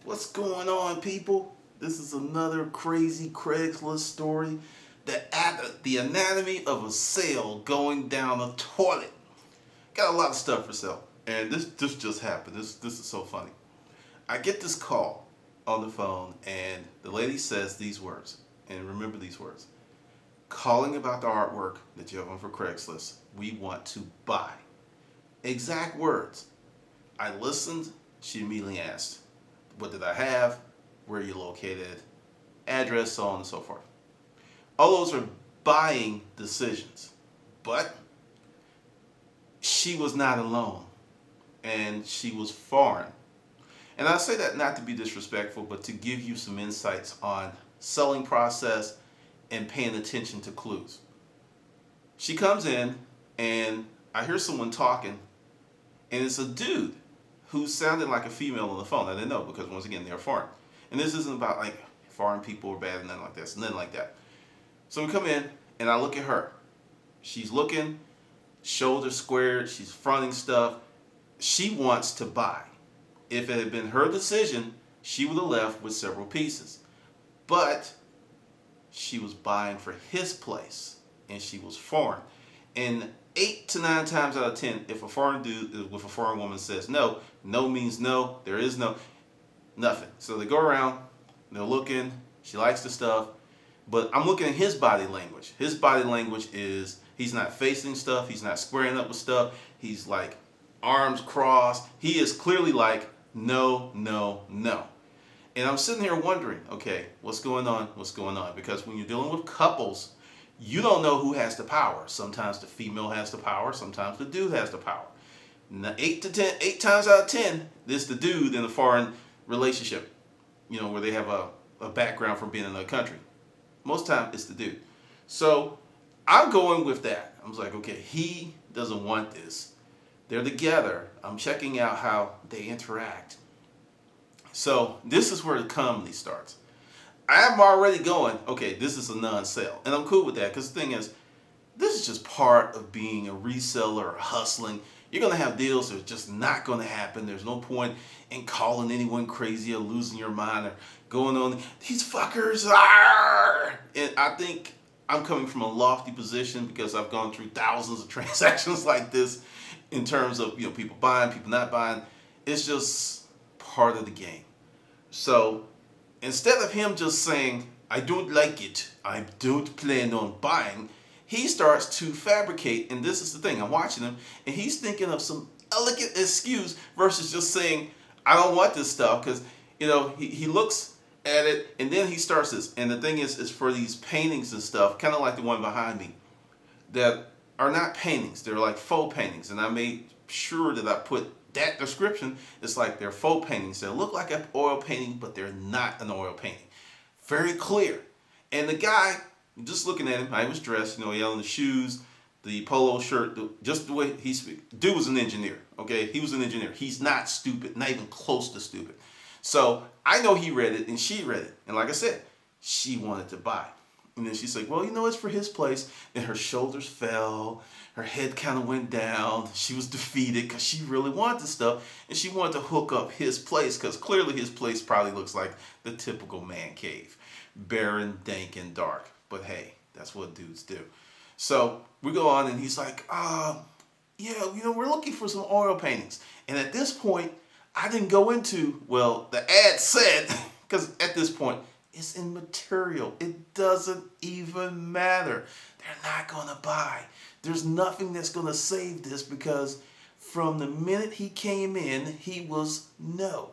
What's going on, people? This is another crazy Craigslist story. The anatomy of a sale going down a toilet. Got a lot of stuff for sale, and this just happened. This is so funny. I get this call on the phone, and the lady says these words, and remember these words: calling about the artwork that you have on for Craigslist. We want to buy. Exact words. I listened. She immediately asked, what did I have? Where are you located? Address, so on and so forth. All those are buying decisions. But she was not alone. And she was foreign. And I say that not to be disrespectful, but to give you some insights on selling process and paying attention to clues. She comes in and I hear someone talking, and it's a dude who sounded like a female on the phone. I didn't know because, once again, they're foreign. And this isn't about like foreign people are bad and nothing like this, nothing like that. So we come in and I look at her. She's looking, shoulders squared, she's fronting stuff. She wants to buy. If it had been her decision, she would have left with several pieces. But she was buying for his place, and she was foreign. And 8 to 9 times out of 10, if a foreign dude with a foreign woman says no, no means no, there is no, nothing. So they go around, they're looking, she likes the stuff, but I'm looking at his body language. His body language is, he's not facing stuff, he's not squaring up with stuff, he's like arms crossed. He is clearly like, no, no, no. And I'm sitting here wondering, okay, what's going on? What's going on? Because when you're dealing with couples, you don't know who has the power. Sometimes the female has the power. Sometimes the dude has the power. Now, 8 times out of 10, this the dude in a foreign relationship, where they have a background from being in another country. Most time it's the dude. So I'm going with that. I was like, okay, he doesn't want this. They're together. I'm checking out how they interact. So this is where the comedy starts. I'm already going, okay, this is a non-sale. And I'm cool with that, because the thing is, this is just part of being a reseller or hustling. You're going to have deals that are just not going to happen. There's no point in calling anyone crazy or losing your mind or going on, these fuckers, And I think I'm coming from a lofty position because I've gone through thousands of transactions like this in terms of, people buying, people not buying. It's just part of the game. So instead of him just saying, I don't like it, I don't plan on buying, he starts to fabricate, and this is the thing, I'm watching him, and he's thinking of some elegant excuse versus just saying, I don't want this stuff, because, he looks at it, and then he starts this, and the thing is for these paintings and stuff, kind of like the one behind me, that are not paintings, they're like faux paintings, and I made sure that I put that description. It's like they're faux paintings. They look like an oil painting, but they're not an oil painting. Very clear. And the guy, just looking at him, how he was dressed, he had on the shoes, the polo shirt, just the way he speaks. Dude was an engineer, okay? He was an engineer. He's not stupid, not even close to stupid. So I know he read it and she read it. And like I said, she wanted to buy. And then she's like, well, it's for his place. And her shoulders fell. Her head kind of went down. She was defeated because she really wanted the stuff. And she wanted to hook up his place because clearly his place probably looks like the typical man cave. Barren, dank, and dark. But hey, that's what dudes do. So we go on and he's like, we're looking for some oil paintings. And at this point, I didn't go into, the ad said, because at this point, it's immaterial. It doesn't even matter. They're not going to buy. There's nothing that's going to save this because from the minute he came in, he was no.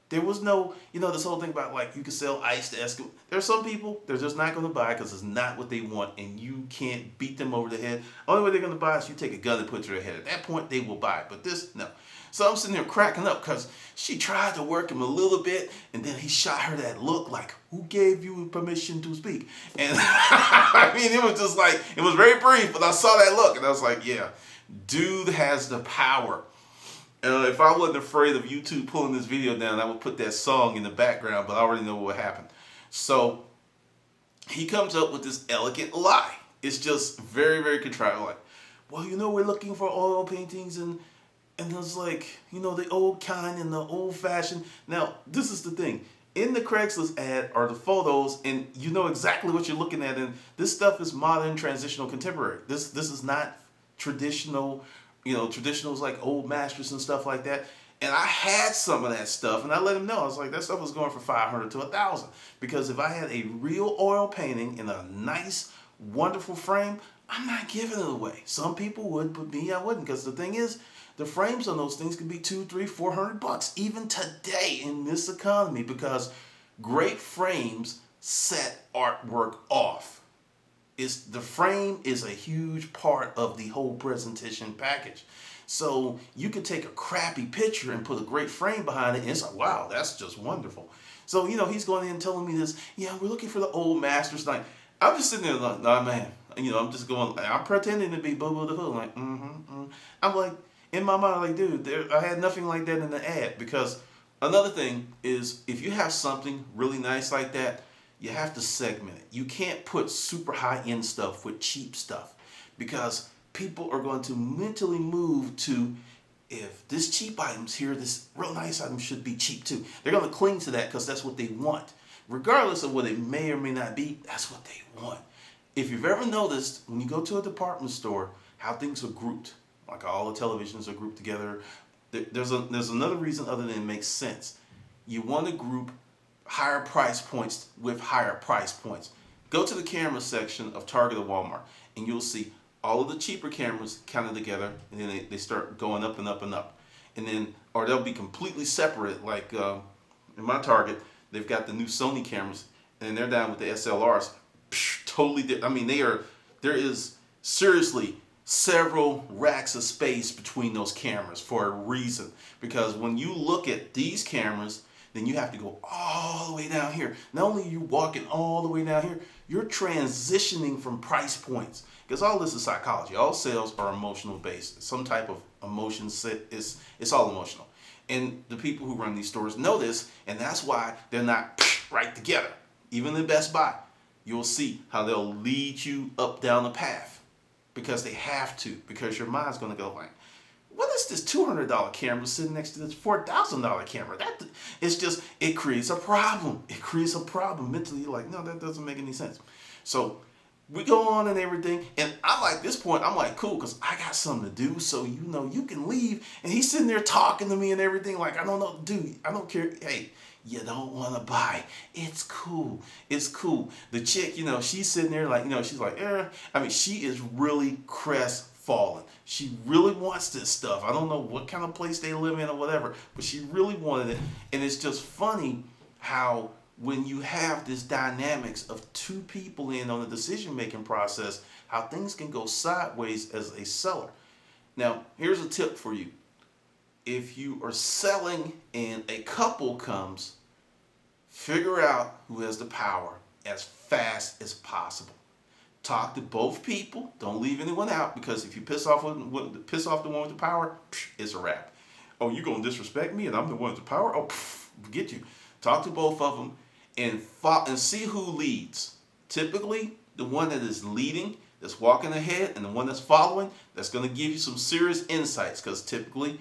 There was no, this whole thing about like you can sell ice to Eskimo. There are some people, they're just not going to buy because it's not what they want and you can't beat them over the head. Only way they're going to buy is you take a gun and put it to their head. At that point, they will buy it. But this, no. So I'm sitting there cracking up because she tried to work him a little bit and then he shot her that look like, who gave you permission to speak? And it was just like, it was very brief, but I saw that look and I was like, yeah, dude has the power. If I wasn't afraid of YouTube pulling this video down, I would put that song in the background, but I already know what happened. So he comes up with this elegant lie. It's just very, very contrived. Like, we're looking for oil paintings and And it was like, the old kind and the old fashioned. Now, this is the thing. In the Craigslist ad are the photos, and you know exactly what you're looking at. And this stuff is modern, transitional, contemporary. This is not traditional. Traditional is like old masters and stuff like that. And I had some of that stuff, and I let him know. I was like, that stuff was going for $500 to $1,000. Because if I had a real oil painting in a nice, wonderful frame, I'm not giving it away. Some people would, but me, I wouldn't. Because the thing is, the frames on those things can be $200, $300, $400 even today in this economy, because great frames set artwork off. The frame is a huge part of the whole presentation package. So you could take a crappy picture and put a great frame behind it, and it's like, wow, that's just wonderful. So, he's going in and telling me this, yeah, we're looking for the old masters. Like, I'm just sitting there like, nah, man. I'm just going, I'm pretending to be Boo-Boo the Fool. Like, I'm like, in my mind, like, dude, I had nothing like that in the ad. Because another thing is, if you have something really nice like that, you have to segment it. You can't put super high-end stuff with cheap stuff, because people are going to mentally move to, if this cheap item's here, this real nice item should be cheap too. They're going to cling to that because that's what they want. Regardless of what it may or may not be, that's what they want. If you've ever noticed, when you go to a department store, how things are grouped, like all the televisions are grouped together, there's another reason other than it makes sense. You want to group higher price points with higher price points. Go to the camera section of Target or Walmart, and you'll see all of the cheaper cameras counted together, and then they start going up and up and up. And then, or they'll be completely separate, like in my Target, they've got the new Sony cameras, and they're down with the SLRs. Totally different. I mean, there is seriously several racks of space between those cameras for a reason. Because when you look at these cameras, then you have to go all the way down here. Not only are you walking all the way down here, you're transitioning from price points. Because all this is psychology. All sales are emotional based. Some type of emotion it's all emotional. And the people who run these stores know this, and that's why they're not right together. Even in Best Buy, you'll see how they'll lead you up down the path, because they have to, because your mind's going to go like, what is this $200 camera sitting next to this $4,000 camera? It creates a problem. It creates a problem mentally. You're like, no, that doesn't make any sense. So we go on and everything, and I'm like, this point, I'm like, cool, because I got something to do, so you can leave. And he's sitting there talking to me and everything, like, I don't know, dude, I don't care. Hey, you don't want to buy. It's cool. It's cool. The chick, she's sitting there like, she's like, she is really crestfallen. She really wants this stuff. I don't know what kind of place they live in or whatever, but she really wanted it. And it's just funny how when you have this dynamics of two people in on the decision-making process, how things can go sideways as a seller. Now, here's a tip for you. If you are selling and a couple comes, figure out who has the power as fast as possible. Talk to both people. Don't leave anyone out, because if you piss off the one with the power, it's a wrap. Oh, you gonna disrespect me and I'm the one with the power? Oh, forget you. Talk to both of them and see who leads. Typically, the one that is leading, that's walking ahead, and the one that's following, that's going to give you some serious insights, because typically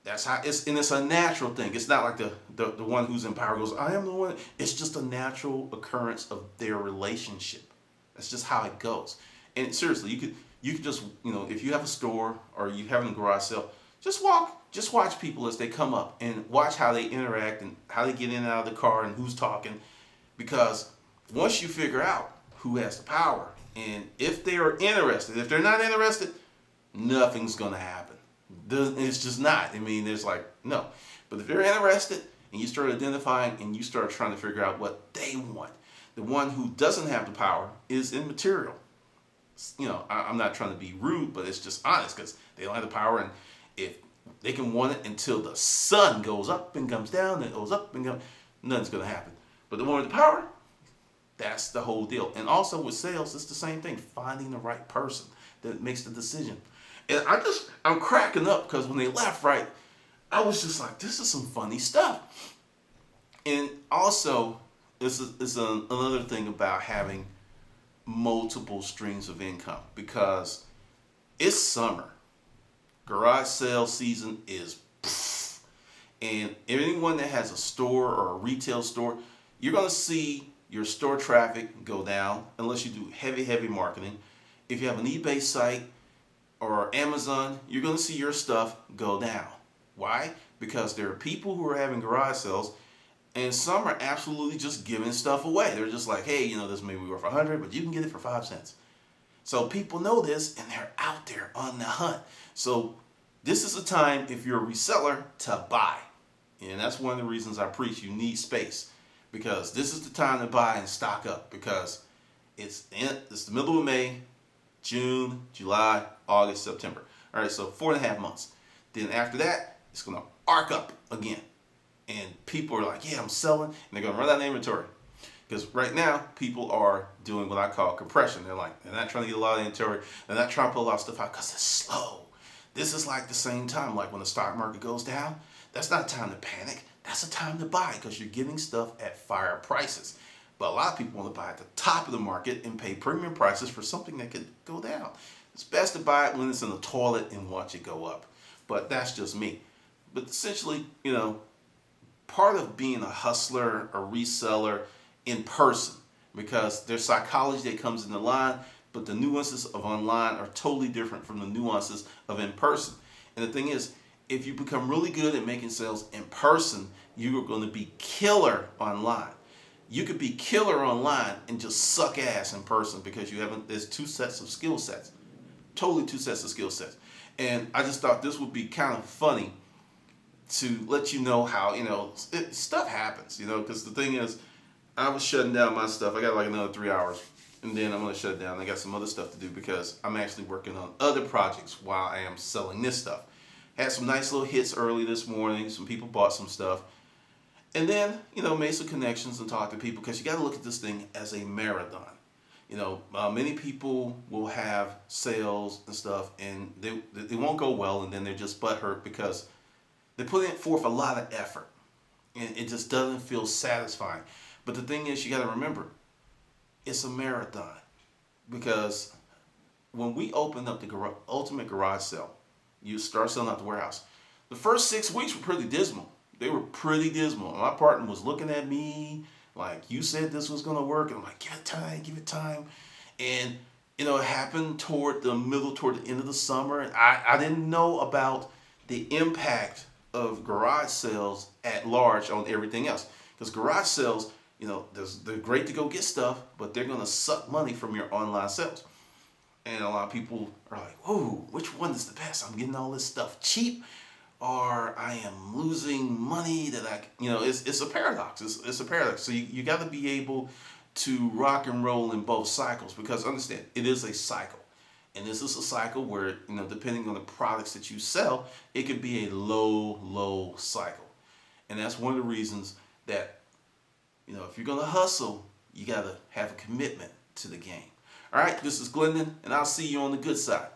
that's how it's a natural thing. It's not like the one who's in power goes, I am the one. It's just a natural occurrence of their relationship. That's just how it goes. And seriously, you could just, if you have a store or you having a garage sale, just watch people as they come up and watch how they interact and how they get in and out of the car and who's talking. Because once you figure out who has the power, and if they are interested, if they're not interested, nothing's going to happen. It's just not. There's like, no. But if they're interested and you start identifying and you start trying to figure out what they want, the one who doesn't have the power is immaterial. I'm not trying to be rude, but it's just honest, because they don't have the power, and if they can want it until the sun goes up and comes down, and it goes up and comes, nothing's going to happen. But the one with the power, that's the whole deal. And also with sales, it's the same thing. Finding the right person that makes the decision. And I'm cracking up, because when they left, right, I was just like, this is some funny stuff. And also, this is another thing about having multiple streams of income, because it's summer. Garage sale season is pfft. And anyone that has a store or a retail store, you're going to see your store traffic go down unless you do heavy marketing. If you have an eBay site or Amazon, you're going to see your stuff go down. Why? Because there are people who are having garage sales, and some are absolutely just giving stuff away. They're just like, hey, this may be worth 100, but you can get it for 5 cents. So people know this, and they're out there on the hunt. So this is a time, if you're a reseller, to buy. And that's one of the reasons I preach you need space, because this is the time to buy and stock up, because it's the middle of May, June, July, August, September. All right, so 4.5 months. Then after that, it's going to arc up again. And people are like, yeah, I'm selling. And they're going to run out of inventory. Because right now, people are doing what I call compression. They're not trying to get a lot of inventory. They're not trying to put a lot of stuff out because it's slow. This is like the same time, like when the stock market goes down. That's not a time to panic. That's a time to buy, because you're getting stuff at fire prices. But a lot of people want to buy at the top of the market and pay premium prices for something that could go down. It's best to buy it when it's in the toilet and watch it go up. But that's just me. But essentially, part of being a hustler, a reseller in person, because there's psychology that comes in the line, but the nuances of online are totally different from the nuances of in person. And the thing is, if you become really good at making sales in person, you are going to be killer online. You could be killer online and just suck ass in person, because there's 2 sets of skill sets. Totally 2 sets of skill sets. And I just thought this would be kind of funny to let you know how, stuff happens, because the thing is, I was shutting down my stuff. I got like another 3 hours, and then I'm going to shut it down. I got some other stuff to do, because I'm actually working on other projects while I am selling this stuff. Had some nice little hits early this morning. Some people bought some stuff. And then, made some connections and talked to people, because you got to look at this thing as a marathon. Many people will have sales and stuff, and they won't go well, and then they're just butthurt because they put forth a lot of effort, and it just doesn't feel satisfying. But the thing is, you got to remember, it's a marathon, because when we opened up the ultimate garage sale, you start selling out the warehouse. The first 6 weeks were pretty dismal. They were pretty dismal. My partner was looking at me like, you said this was going to work. And I'm like, give it time. And, it happened toward the end of the summer. And I didn't know about the impact of garage sales at large on everything else. Because garage sales, they're great to go get stuff, but they're going to suck money from your online sales. And a lot of people are like, whoa, which one is the best? I'm getting all this stuff cheap, or I am losing money that it's a paradox. It's a paradox. So you got to be able to rock and roll in both cycles, because understand, it is a cycle. And this is a cycle where, depending on the products that you sell, it could be a low cycle. And that's one of the reasons that, if you're going to hustle, you got to have a commitment to the game. All right, this is Glendon, and I'll see you on the good side.